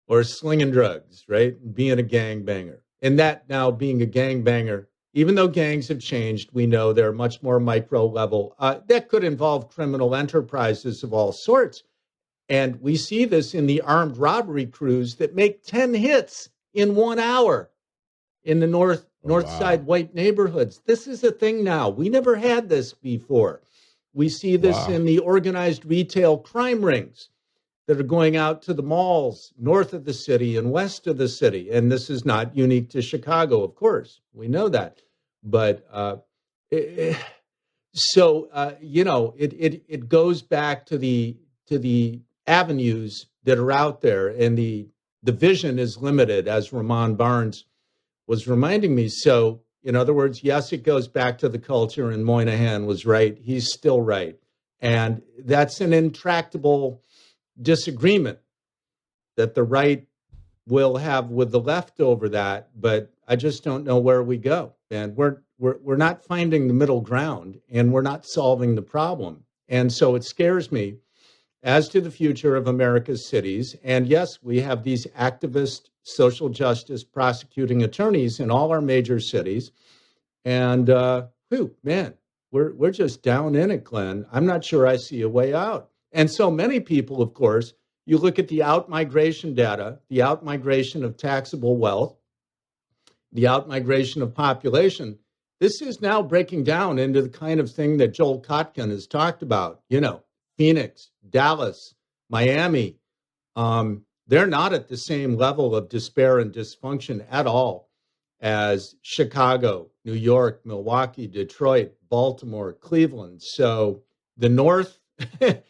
S2: or slinging drugs, right? Being a gangbanger. And that now being a gangbanger, even though gangs have changed, we know they're much more micro level. That could involve criminal enterprises of all sorts. And we see this in the armed robbery crews that make 10 hits in 1 hour in the
S1: Oh,
S2: north
S1: wow.
S2: side white neighborhoods. This is a thing now. We never had this before. We see this
S1: Wow.
S2: in the organized retail crime rings that are going out to the malls north of the city and west of the city. And this is not unique to Chicago, of course. We know that. But it, it goes back to the avenues that are out there, and the vision is limited, as Rahmaan Barnes was reminding me. So, in other words, yes, it goes back to the culture, and Moynihan was right. He's still right. And that's an intractable disagreement that the right will have with the left over that. But I just don't know where we go. And we're not finding the middle ground, and we're not solving the problem. And so it scares me as to the future of America's cities. And yes, we have these activist social justice prosecuting attorneys in all our major cities. And man, we're just down in it, Glenn. I'm not sure I see a way out. And so many people, of course, you look at the out-migration data, the out-migration of taxable wealth, the out-migration of population. This is now breaking down into the kind of thing that Joel Kotkin has talked about. Phoenix, Dallas, Miami. They're not at the same level of despair and dysfunction at all as Chicago, New York, Milwaukee, Detroit, Baltimore, Cleveland. So the North, the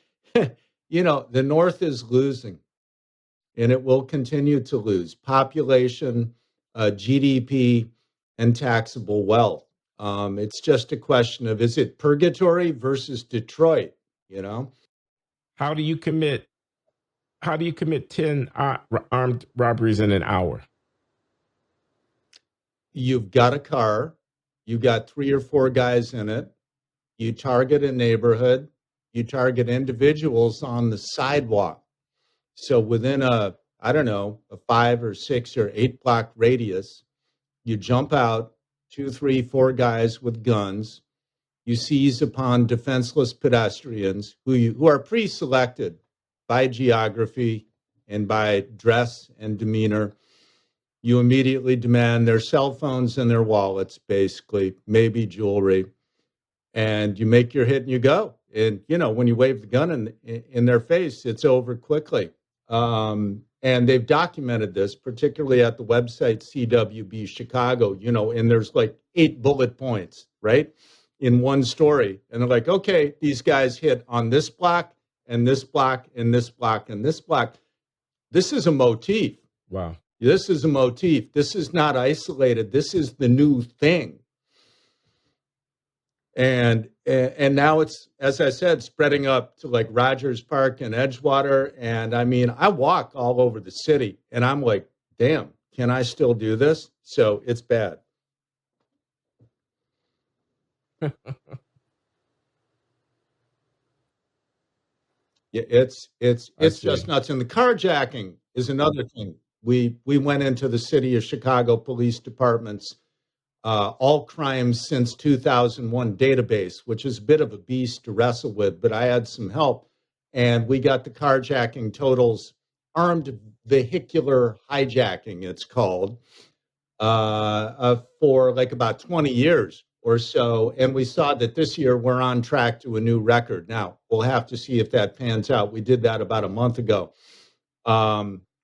S2: North is losing. and it will continue to lose population, GDP, and taxable wealth. It's just a question of, is it purgatory versus Detroit? You know,
S1: How do you commit? How do you commit 10 armed robberies in an hour?
S2: you've got a car, you got 3 or 4 guys in it, you target a neighborhood, you target individuals on the sidewalk. So within I don't know, a 5 or 6 or 8 block radius, you jump out, 2, 3, 4 guys with guns. You seize upon defenseless pedestrians who are pre-selected by geography and by dress and demeanor. You immediately demand their cell phones and their wallets, basically, maybe jewelry, and you make your hit and you go. And when you wave the gun in their face, it's over quickly. And they've documented this, particularly at the website CWB Chicago. And there's like 8 bullet points, right, in one story. And they're like, okay, these guys hit on this block and this block and this block and this block. This is a motif.
S1: Wow.
S2: This is a motif. This is not isolated. This is the new thing. And now it's, as I said, spreading up to like Rogers Park and Edgewater. And I mean, I walk all over the city and I'm like, damn, can I still do this? So it's bad. Yeah, it's just nuts. And the carjacking is another thing. We went into the city of Chicago Police Department's all crimes since 2001 database, which is a bit of a beast to wrestle with, but I had some help. And we got the carjacking totals, armed vehicular hijacking, it's called, for like about 20 years or so. And we saw that this year we're on track to a new record. Now, we'll have to see if that pans out. We did that about a month ago.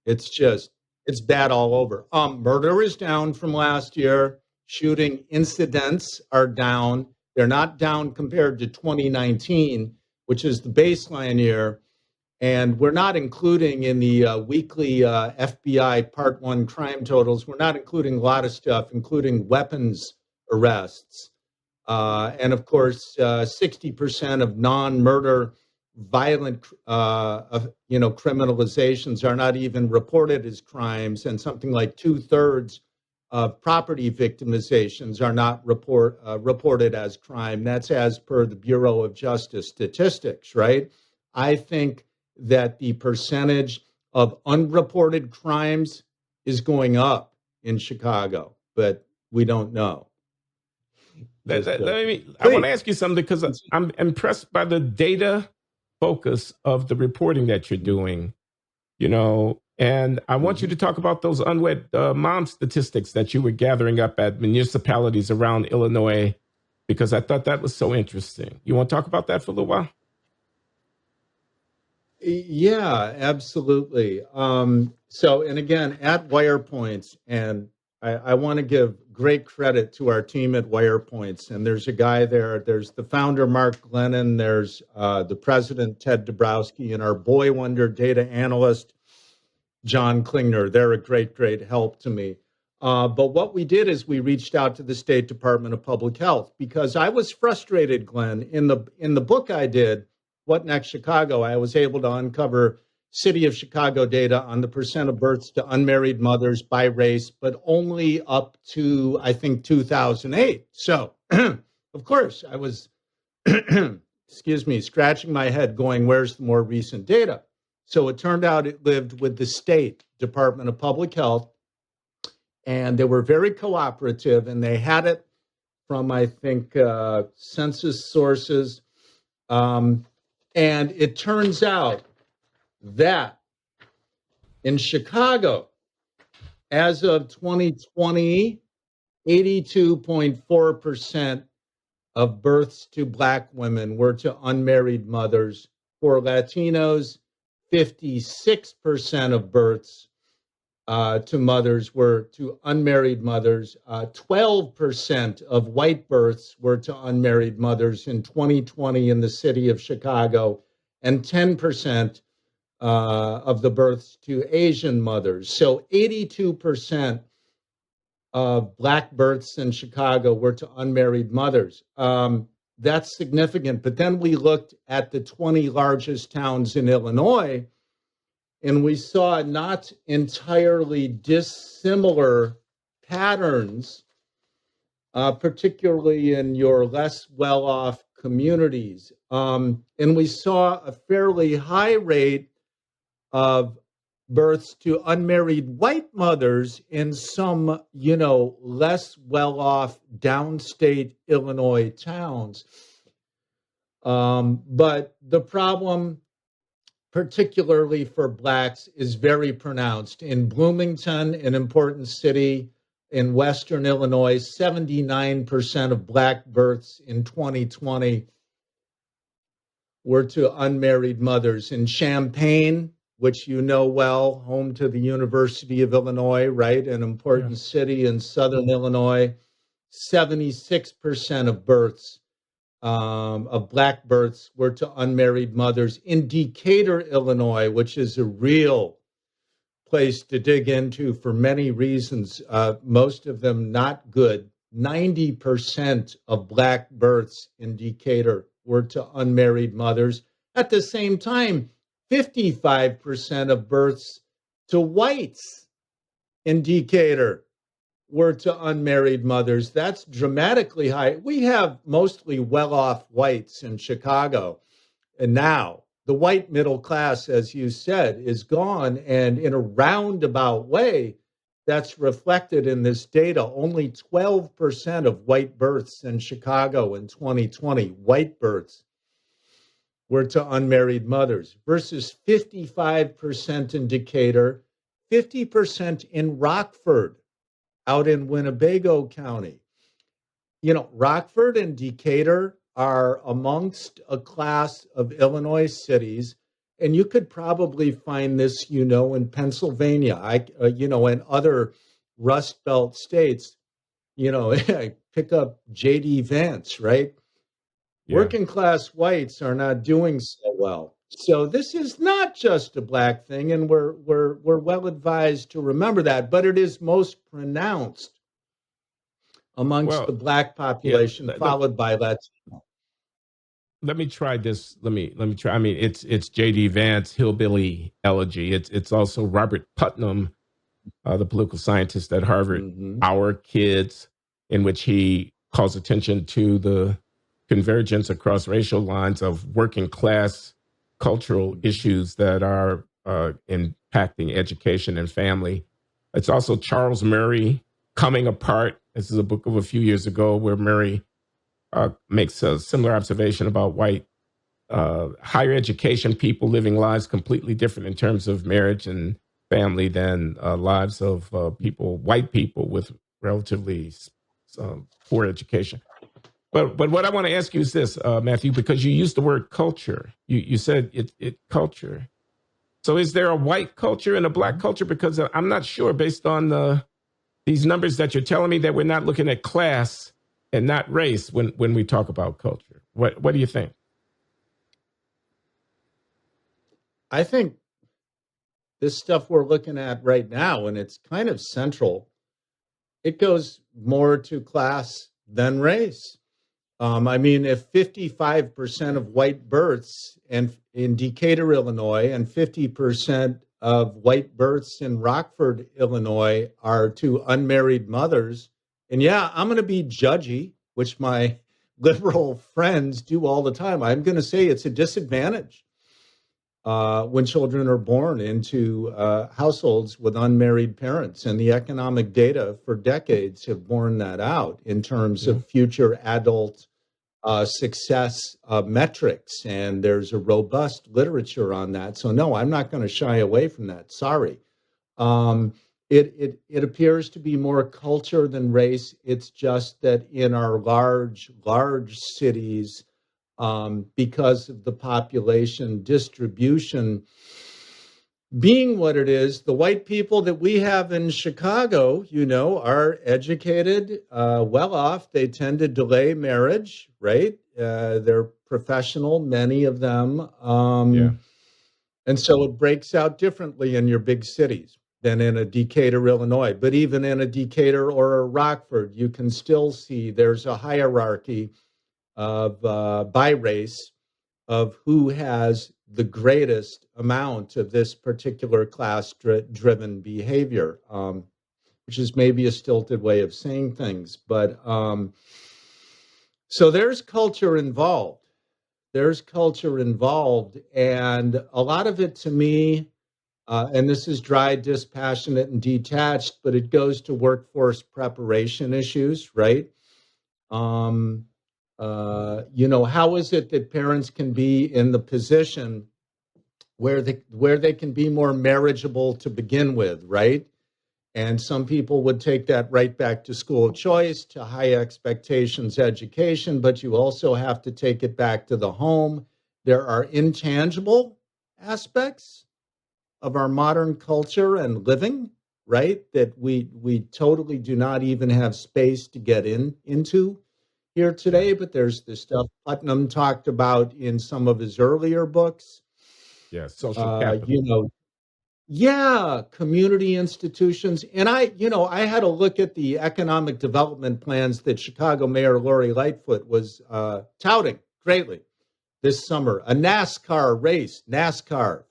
S2: It's bad all over. Murder is down from last year. Shooting incidents are down. They're not down compared to 2019, which is the baseline year. And we're not including in the weekly FBI Part 1 crime totals, we're not including a lot of stuff, including weapons arrests. And of course, 60% of non-murder violent criminalizations are not even reported as crimes, and something like 2/3 of property victimizations are not reported as crime. That's as per the Bureau of Justice statistics, right? I think that the percentage of unreported crimes is going up in Chicago, but we don't know.
S1: I want to ask you something, because I'm impressed by the data focus of the reporting that you're doing, and I want you to talk about those unwed mom statistics that you were gathering up at municipalities around Illinois, because I thought that was so interesting. You want to talk about that for a little while?
S2: Yeah, absolutely. And again, at Wirepoints, and I want to give great credit to our team at Wirepoints. And there's a guy there. There's the founder, Mark Glennon. There's the president, Ted Dabrowski, and our boy wonder data analyst, John Klingner. They're a great, great help to me. But what we did is we reached out to the State Department of Public Health, because I was frustrated, Glenn. In the book I did, What Next Chicago, I was able to uncover City of Chicago data on the percent of births to unmarried mothers by race, but only up to, I think, 2008. So, of course, I was, scratching my head going, where's the more recent data? So it turned out it lived with the State Department of Public Health, and they were very cooperative, and they had it from, I think, census sources. And it turns out that in Chicago, as of 2020, 82.4% of births to Black women were to unmarried mothers. For Latinos, 56% of births to mothers were to unmarried mothers. 12% of white births were to unmarried mothers in 2020 in the city of Chicago, and 10% of the births to Asian mothers. So 82% of Black births in Chicago were to unmarried mothers. That's significant. But then we looked at the 20 largest towns in Illinois, and we saw not entirely dissimilar patterns, particularly in your less well-off communities. And we saw a fairly high rate of births to unmarried white mothers in some, less well-off downstate Illinois towns. But the problem, particularly for Blacks, is very pronounced. In Bloomington, an important city in Western Illinois, 79% of Black births in 2020 were to unmarried mothers. In Champaign, which you know well, home to the University of Illinois, right? An important city in Southern Illinois, 76% of births, of Black births, were to unmarried mothers. In Decatur, Illinois, which is a real place to dig into for many reasons, most of them not good, 90% of Black births in Decatur were to unmarried mothers. At the same time, 55% of births to whites in Decatur were to unmarried mothers. That's dramatically high. We have mostly well-off whites in Chicago. And now the white middle class, as you said, is gone. And in a roundabout way, that's reflected in this data. Only 12% of white births in Chicago in 2020, white births, were to unmarried mothers versus 55% in Decatur, 50% in Rockford, out in Winnebago County. Rockford and Decatur are amongst a class of Illinois cities, and you could probably find this, in Pennsylvania, and other Rust Belt states. I pick up J.D. Vance, right? Yeah. Working class whites are not doing so well. So this is not just a Black thing, and we're well advised to remember that, but it is most pronounced amongst the Black population, followed by Latino.
S1: Let me try this. Let me try. I mean, it's J.D. Vance, Hillbilly Elegy. It's also Robert Putnam, the political scientist at Harvard, Our Kids, in which he calls attention to the convergence across racial lines of working class cultural issues that are impacting education and family. It's also Charles Murray, Coming Apart. This is a book of a few years ago where Murray makes a similar observation about white higher education people living lives completely different in terms of marriage and family than lives of white people with relatively poor education. But what I want to ask you is this, Matthew, because you used the word culture. You said it culture. So is there a white culture and a Black culture? Because I'm not sure, based on these numbers that you're telling me, that we're not looking at class and not race when we talk about culture. What do you think?
S2: I think this stuff we're looking at right now, and it's kind of central, it goes more to class than race. If 55% of white births in Decatur, Illinois, and 50% of white births in Rockford, Illinois, are to unmarried mothers, and I'm going to be judgy, which my liberal friends do all the time. I'm going to say it's a disadvantage when children are born into households with unmarried parents, and the economic data for decades have borne that out in terms of future adult success metrics, and there's a robust literature on that. So no, I'm not going to shy away from that. Sorry. It appears to be more culture than race. It's just that in our large cities, because of the population distribution being what it is, the white people that we have in Chicago, are educated, well off. They tend to delay marriage, right? They're professional, many of them. And so it breaks out differently in your big cities than in a Decatur, Illinois. But even in a Decatur or a Rockford, you can still see there's a hierarchy of by race of who has the greatest amount of this particular class-driven behavior, which is maybe a stilted way of saying things. But so there's culture involved. There's culture involved. And a lot of it to me, and this is dry, dispassionate, and detached, but it goes to workforce preparation issues, right? How is it that parents can be in the position where they can be more marriageable to begin with, right? And some people would take that right back to school choice, to high expectations education, but you also have to take it back to the home. There are intangible aspects of our modern culture and living, right, that we totally do not even have space to get into here today. But there's the stuff Putnam talked about in some of his earlier books.
S1: Yeah, social capital.
S2: Yeah, community institutions. And I had a look at the economic development plans that Chicago Mayor Loury Lightfoot was touting greatly this summer. A NASCAR race,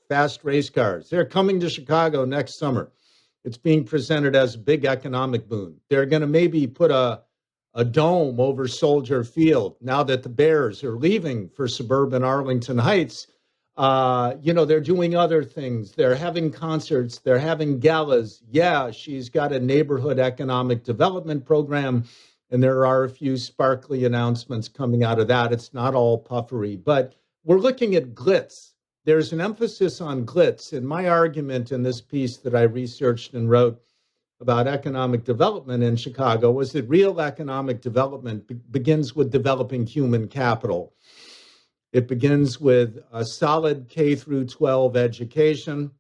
S2: fast race cars. They're coming to Chicago next summer. It's being presented as a big economic boon. They're going to maybe put a dome over Soldier Field now that the Bears are leaving for suburban Arlington Heights. They're doing other things. They're having concerts. They're having galas. Yeah, she's got a neighborhood economic development program, and there are a few sparkly announcements coming out of that. It's not all puffery, but we're looking at glitz. There's an emphasis on glitz. And my argument in this piece that I researched and wrote about economic development in Chicago was that real economic development begins with developing human capital. It begins with a solid K through 12 education,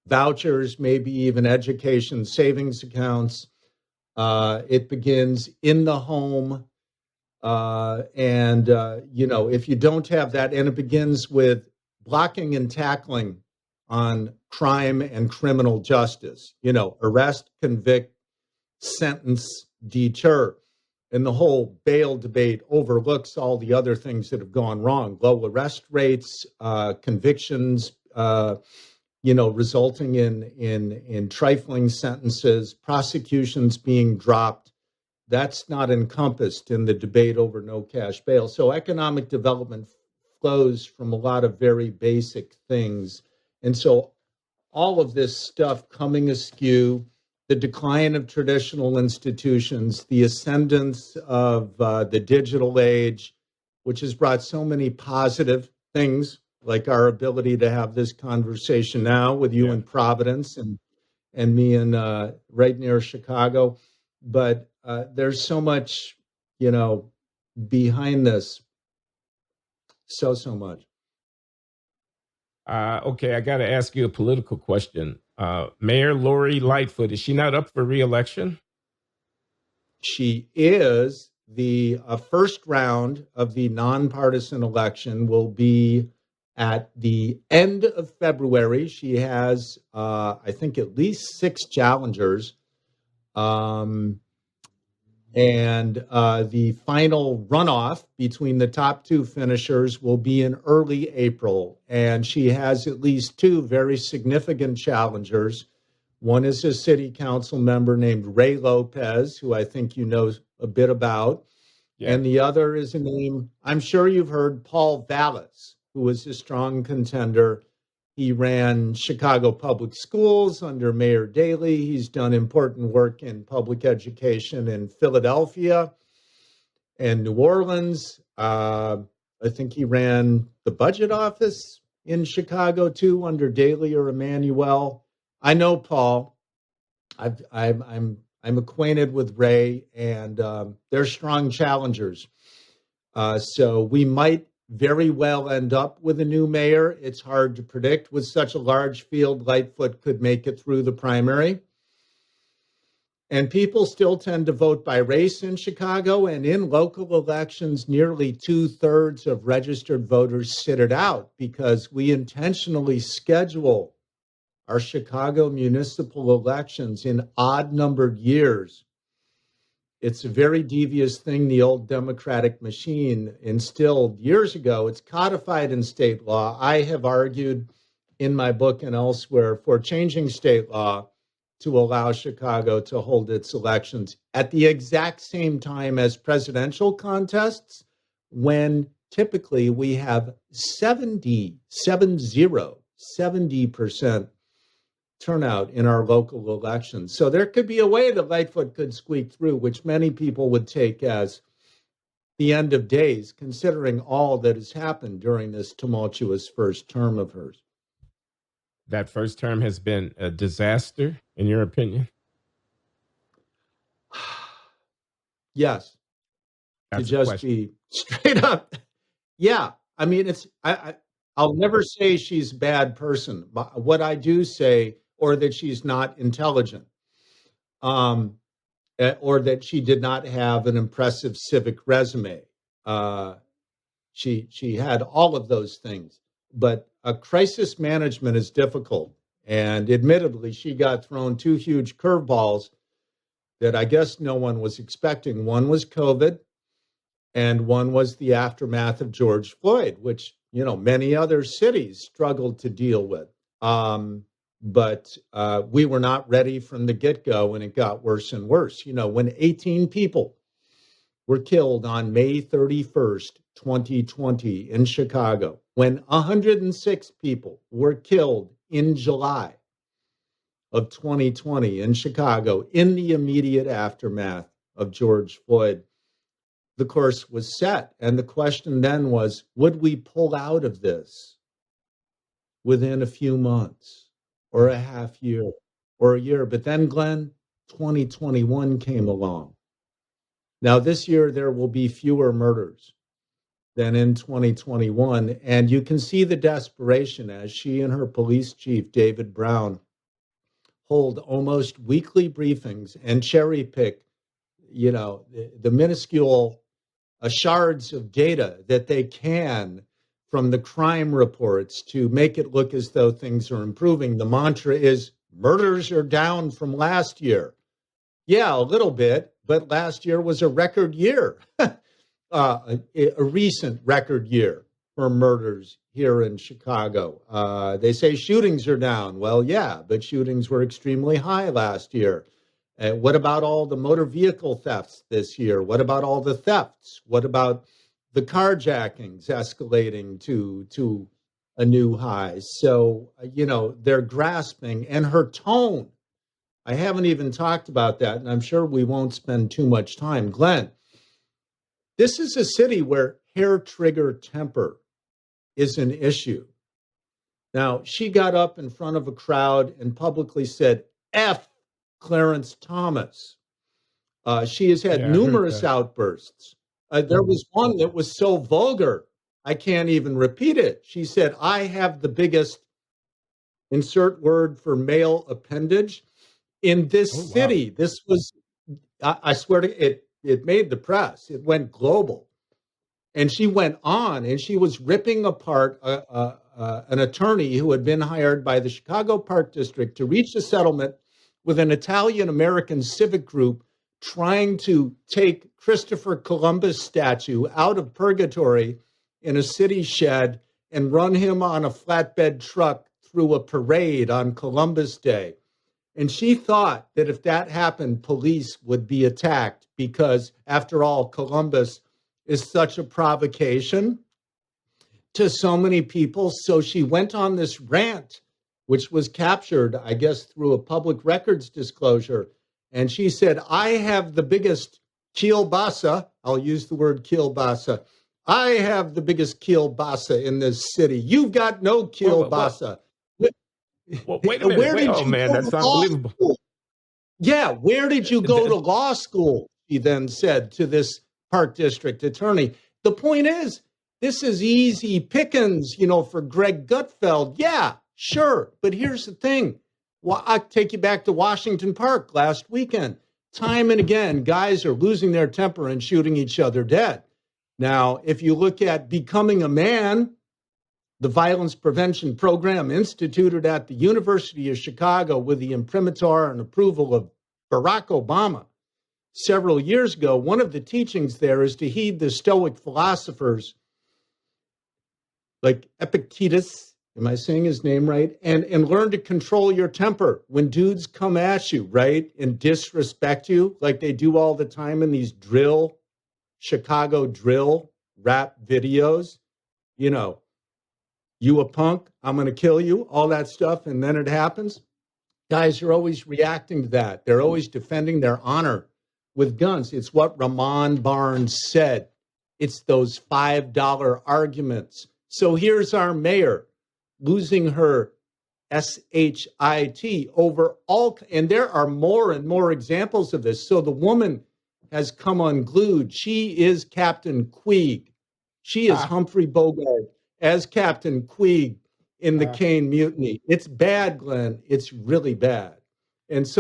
S2: vouchers, maybe even education savings accounts. It begins in the home. If you don't have that, and it begins with blocking and tackling on crime and criminal justice, arrest, convict, sentence, deter. And the whole bail debate overlooks all the other things that have gone wrong. Low arrest rates, convictions, resulting in trifling sentences, prosecutions being dropped. That's not encompassed in the debate over no cash bail. So economic development flows from a lot of very basic things. And so all of this stuff coming askew, the decline of traditional institutions, the ascendance of the digital age, which has brought so many positive things, like our ability to have this conversation now with you in Providence and me in right near Chicago. But there's so much, behind this, so much.
S1: Okay, I got to ask you a political question. Mayor Loury Lightfoot, is she not up for reelection?
S2: She is. The first round of the nonpartisan election will be at the end of February. She has, I think, at least 6 challengers. The final runoff between the top 2 finishers will be in early April. And she has at least 2 very significant challengers. One is a city council member named Ray Lopez, who I think you know a bit about. Yeah. And the other is a name, I'm sure you've heard, Paul Vallis, who is a strong contender. He ran Chicago Public Schools under Mayor Daley. He's done important work in public education in Philadelphia and New Orleans. I think he ran the budget office in Chicago too under Daley or Emmanuel. I know Paul. I'm acquainted with Ray, and they're strong challengers. So we might very well end up with a new mayor. It's hard to predict. With such a large field, Lightfoot could make it through the primary. And people still tend to vote by race in Chicago. And in local elections, nearly 2/3 of registered voters sit it out because we intentionally schedule our Chicago municipal elections in odd numbered years. It's a very devious thing the old Democratic machine instilled years ago. It's codified in state law. I have argued in my book and elsewhere for changing state law to allow Chicago to hold its elections at the exact same time as presidential contests, when typically we have 70% turnout in our local elections. So there could be a way that Lightfoot could squeak through, which many people would take as the end of days, considering all that has happened during this tumultuous first term of hers.
S1: That first term has been a disaster, in your opinion?
S2: Yes.
S1: That's
S2: To
S1: a
S2: just
S1: question.
S2: be straight up. Yeah. I mean, I'll never say she's a bad person. But what I do say, or that she's not intelligent, or that she did not have an impressive civic resume. She had all of those things, but crisis management is difficult. And admittedly, she got thrown two huge curveballs that I guess no one was expecting. One was COVID, and one was the aftermath of George Floyd, which, many other cities struggled to deal with. But we were not ready from the get-go, and it got worse and worse. When 18 people were killed on May 31st, 2020 in Chicago, when 106 people were killed in July of 2020 in Chicago in the immediate aftermath of George Floyd, the course was set. And the question then was, would we pull out of this within a few months or a half year or a year? But then, Glenn, 2021 came along. Now, this year, there will be fewer murders than in 2021. And you can see the desperation as she and her police chief, David Brown, hold almost weekly briefings and cherry pick, the minuscule shards of data that they can from the crime reports to make it look as though things are improving. The mantra is murders are down from last year. Yeah, a little bit, but last year was a record year, a recent record year for murders here in Chicago. They say shootings are down. Well, yeah, but shootings were extremely high last year. What about all the motor vehicle thefts this year? What about all the thefts? What about the carjackings escalating to a new high? So, they're grasping, and her tone, I haven't even talked about that, and I'm sure we won't spend too much time. Glenn, this is a city where hair trigger temper is an issue. Now, she got up in front of a crowd and publicly said, F Clarence Thomas. She has had numerous outbursts. There was one that was so vulgar, I can't even repeat it. She said, I have the biggest, insert word for male appendage, in this city. Wow. This was, I swear to it made the press. It went global. And she went on and she was ripping apart an attorney who had been hired by the Chicago Park District to reach a settlement with an Italian-American civic group trying to take Christopher Columbus statue out of purgatory in a city shed and run him on a flatbed truck through a parade on Columbus Day. And she thought that if that happened, police would be attacked because, after all, Columbus is such a provocation to so many people. So she went on this rant, which was captured, I guess, through a public records disclosure. And she said, I have the biggest kielbasa. I'll use the word kielbasa. I have the biggest kielbasa in this city. You've got no kielbasa.
S1: Well, wait a minute. Oh, man, that's unbelievable.
S2: Yeah, where did you go to law school? She then said to this Park District attorney. The point is, this is easy pickings, for Greg Gutfeld. Yeah, sure. But here's the thing. Well, I'll take you back to Washington Park last weekend. time and again, guys are losing their temper and shooting each other dead. Now, if you look at Becoming a Man, the violence prevention program instituted at the University of Chicago with the imprimatur and approval of Barack Obama several years ago, one of the teachings there is to heed the Stoic philosophers like Epictetus, am I saying his name right? And learn to control your temper when dudes come at you, right? And disrespect you like they do all the time in these Chicago drill rap videos. You know, you a punk, I'm going to kill you, all that stuff. And then it happens. Guys are always reacting to that. They're always defending their honor with guns. It's what Rahmaan Barnes said. It's those $5 arguments. So here's our mayor losing her SHIT over all, and there are more and more examples of this. So the woman has come unglued. She is Captain Queeg. She is Humphrey Bogart as Captain Queeg in the Kane Mutiny. It's bad, Glenn. It's really bad. And so